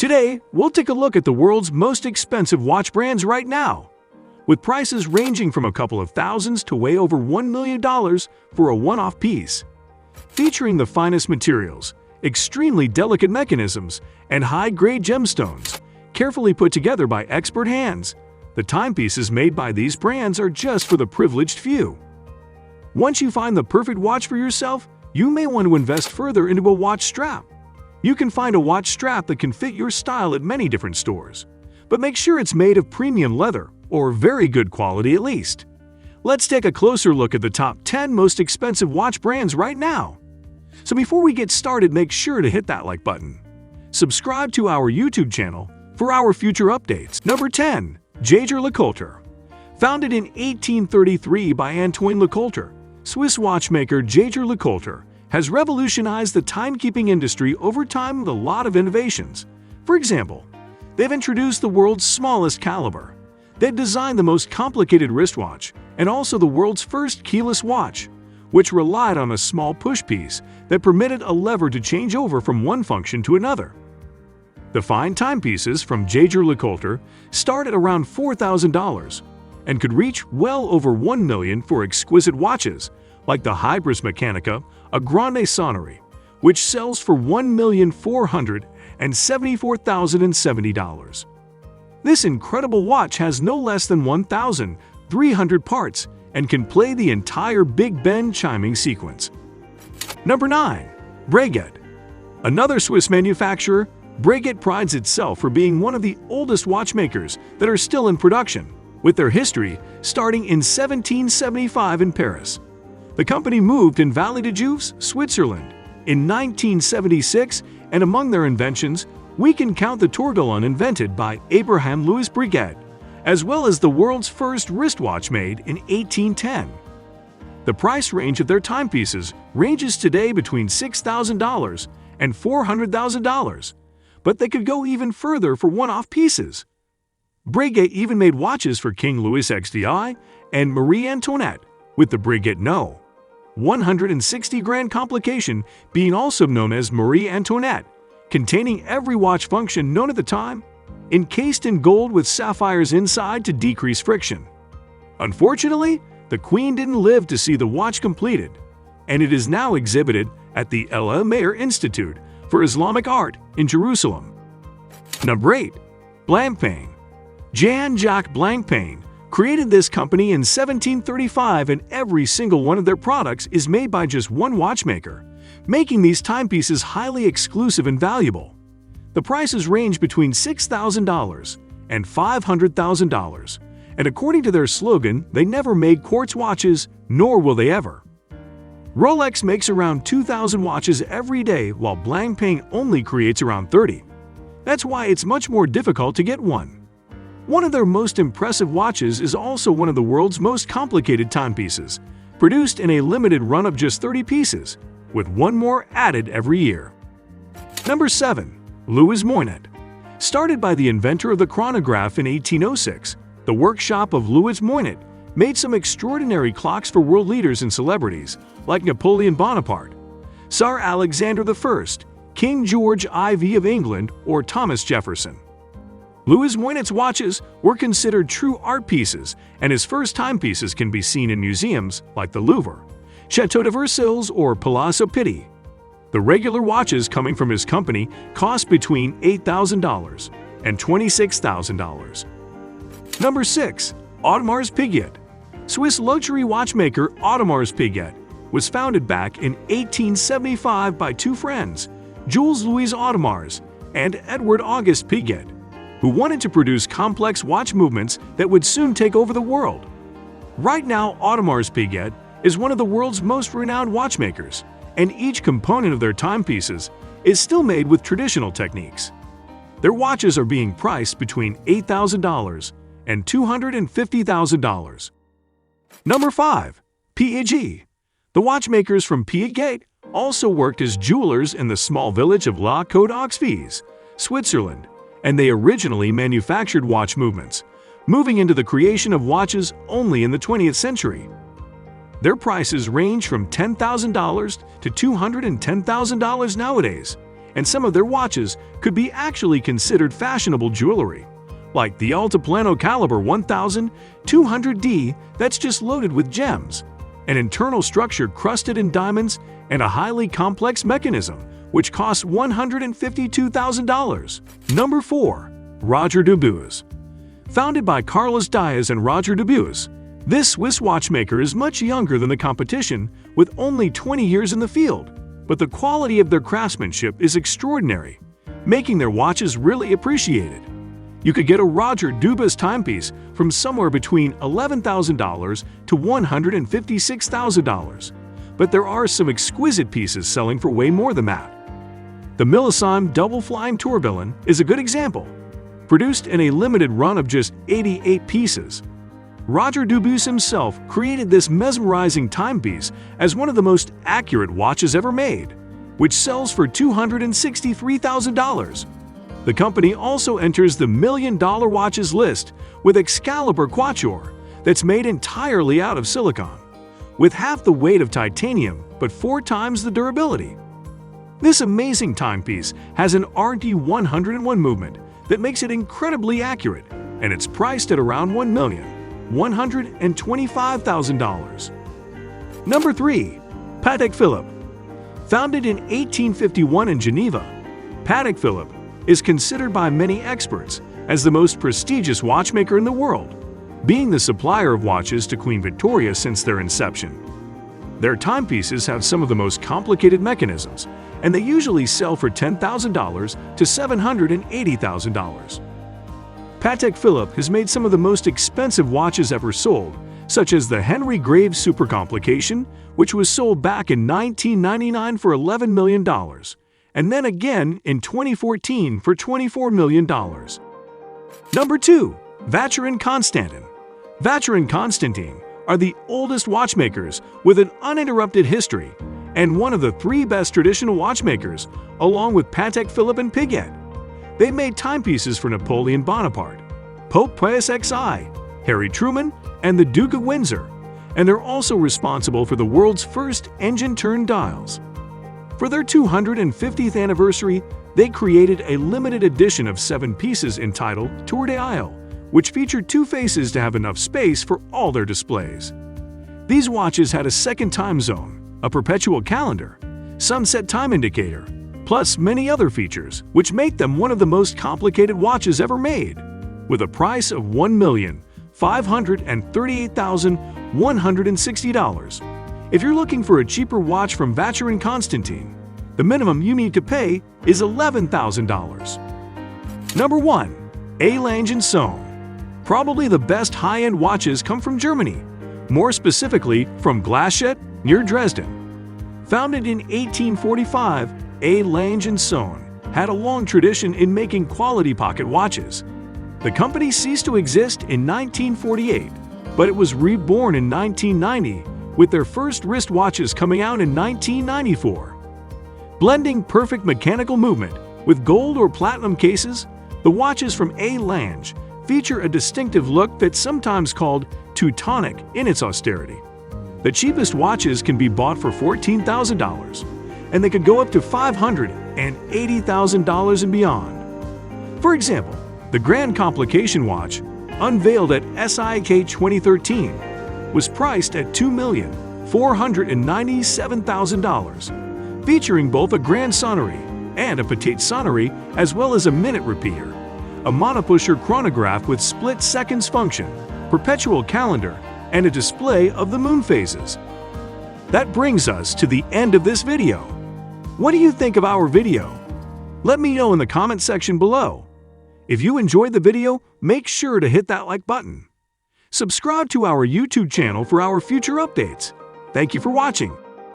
Today, we'll take a look at the world's most expensive watch brands right now, with prices ranging from a couple of thousands to way over $1 million for a one-off piece. Featuring the finest materials, extremely delicate mechanisms, and high-grade gemstones, carefully put together by expert hands, the timepieces made by these brands are just for the privileged few. Once you find the perfect watch for yourself, you may want to invest further into a watch strap. You can find a watch strap that can fit your style at many different stores, but make sure it's made of premium leather or very good quality at least. Let's take a closer look at the top 10 most expensive watch brands right now. So before we get started, make sure to hit that like button. Subscribe to our YouTube channel for our future updates. Number 10. Jaeger-LeCoultre. Founded in 1833 by Antoine Lecoultre, Swiss watchmaker Jaeger-LeCoultre has revolutionized the timekeeping industry over time with a lot of innovations. For example, they've introduced the world's smallest caliber. They've designed the most complicated wristwatch and also the world's first keyless watch, which relied on a small push piece that permitted a lever to change over from one function to another. The fine timepieces from Jaeger-LeCoultre start at around $4,000 and could reach well over $1 million for exquisite watches like the Hybris Mechanica, a Grande Sonnerie, which sells for $1,474,070. This incredible watch has no less than 1,300 parts and can play the entire Big Ben chiming sequence. Number 9. Breguet. Another Swiss manufacturer, Breguet prides itself for being one of the oldest watchmakers that are still in production, with their history starting in 1775 in Paris. The company moved in Vallée de Joux, Switzerland, in 1976, and among their inventions, we can count the tourbillon invented by Abraham Louis Breguet, as well as the world's first wristwatch made in 1810. The price range of their timepieces ranges today between $6,000 and $400,000, but they could go even further for one-off pieces. Breguet even made watches for King Louis XDI and Marie Antoinette, with the Breguet No. 160 grand complication being also known as Marie Antoinette, containing every watch function known at the time, encased in gold with sapphires inside to decrease friction. Unfortunately, the Queen didn't live to see the watch completed, and it is now exhibited at the Ella Meyer Institute for Islamic Art in Jerusalem. Number 8. Blancpain. Jean-Jacques Blancpain created this company in 1735, and every single one of their products is made by just one watchmaker, making these timepieces highly exclusive and valuable. The prices range between $6,000 and $500,000, and according to their slogan, they never made quartz watches, nor will they ever. Rolex makes around 2,000 watches every day, while Blancpain only creates around 30. That's why it's much more difficult to get one. One of their most impressive watches is also one of the world's most complicated timepieces, produced in a limited run of just 30 pieces, with one more added every year. Number 7. Louis Moinet. Started by the inventor of the chronograph in 1806, the workshop of Louis Moinet made some extraordinary clocks for world leaders and celebrities like Napoleon Bonaparte, Tsar Alexander I, King George IV of England, or Thomas Jefferson. Louis Moinet's watches were considered true art pieces, and his first timepieces can be seen in museums like the Louvre, Château de Versailles, or Palazzo Pitti. The regular watches coming from his company cost between $8,000 and $26,000. Number 6. Audemars Piguet. Swiss luxury watchmaker Audemars Piguet was founded back in 1875 by two friends, Jules Louis Audemars and Edward Auguste Piguet, who wanted to produce complex watch movements that would soon take over the world. Right now, Audemars Piguet is one of the world's most renowned watchmakers, and each component of their timepieces is still made with traditional techniques. Their watches are being priced between $8,000 and $250,000. Number 5. Piaget. The watchmakers from Piaget also worked as jewelers in the small village of La Côte d'Aux, Switzerland, and they originally manufactured watch movements, moving into the creation of watches only in the 20th century. Their prices range from $10,000 to $210,000 nowadays, and some of their watches could be actually considered fashionable jewelry, like the Altiplano Caliber 1200D that's just loaded with gems, an internal structure crusted in diamonds, and a highly complex mechanism, which costs $152,000. Number 4. Roger Dubuis. Founded by Carlos Diaz and Roger Dubuis, this Swiss watchmaker is much younger than the competition, with only 20 years in the field, but the quality of their craftsmanship is extraordinary, making their watches really appreciated. You could get a Roger Dubuis timepiece from somewhere between $11,000 to $156,000, but there are some exquisite pieces selling for way more than that. The Millesime Double Flying Tourbillon is a good example. Produced in a limited run of just 88 pieces, Roger Dubuis himself created this mesmerizing timepiece as one of the most accurate watches ever made, which sells for $263,000. The company also enters the $1 million watches list with Excalibur Quatuor that's made entirely out of silicon, with half the weight of titanium but 4 times the durability. This amazing timepiece has an RD101 movement that makes it incredibly accurate, and it's priced at around $1,125,000. Number 3. Patek Philippe. Founded in 1851 in Geneva, Patek Philippe is considered by many experts as the most prestigious watchmaker in the world, being the supplier of watches to Queen Victoria since their inception. Their timepieces have some of the most complicated mechanisms, and they usually sell for $10,000 to $780,000. Patek Philippe has made some of the most expensive watches ever sold, such as the Henry Graves Super Complication, which was sold back in 1999 for $11 million, and then again in 2014 for $24 million. Number 2. Vacheron Constantin. Vacheron Constantin are the oldest watchmakers with an uninterrupted history and one of the 3 best traditional watchmakers, along with Patek Philippe and Piguet. They made timepieces for Napoleon Bonaparte, Pope Pius XI, Harry Truman, and the Duke of Windsor, and they're also responsible for the world's first engine-turned dials. For their 250th anniversary, they created a limited edition of 7 pieces entitled Tour de Isle, which featured 2 faces to have enough space for all their displays. These watches had a second time zone, a perpetual calendar, sunset time indicator, plus many other features, which make them one of the most complicated watches ever made, with a price of $1,538,160. If you're looking for a cheaper watch from Vacheron Constantin, the minimum you need to pay is $11,000. Number 1. A. Lange & Söhne. Probably the best high-end watches come from Germany, more specifically from Glaschet near Dresden. Founded in 1845, A. Lange & Söhne had a long tradition in making quality pocket watches. The company ceased to exist in 1948, but it was reborn in 1990 with their first wrist watches coming out in 1994. Blending perfect mechanical movement with gold or platinum cases, the watches from A. Lange feature a distinctive look that's sometimes called Teutonic in its austerity. The cheapest watches can be bought for $14,000, and they could go up to $580,000 and beyond. For example, the Grand Complication watch, unveiled at SIK 2013, was priced at $2,497,000, featuring both a Grand Sonnerie and a Petite Sonnerie, as well as a minute repeater, a monopusher chronograph with split seconds function, perpetual calendar, and a display of the moon phases. That brings us to the end of this video. What do you think of our video? Let me know in the comment section below. If you enjoyed the video, make sure to hit that like button. Subscribe to our YouTube channel for our future updates. Thank you for watching.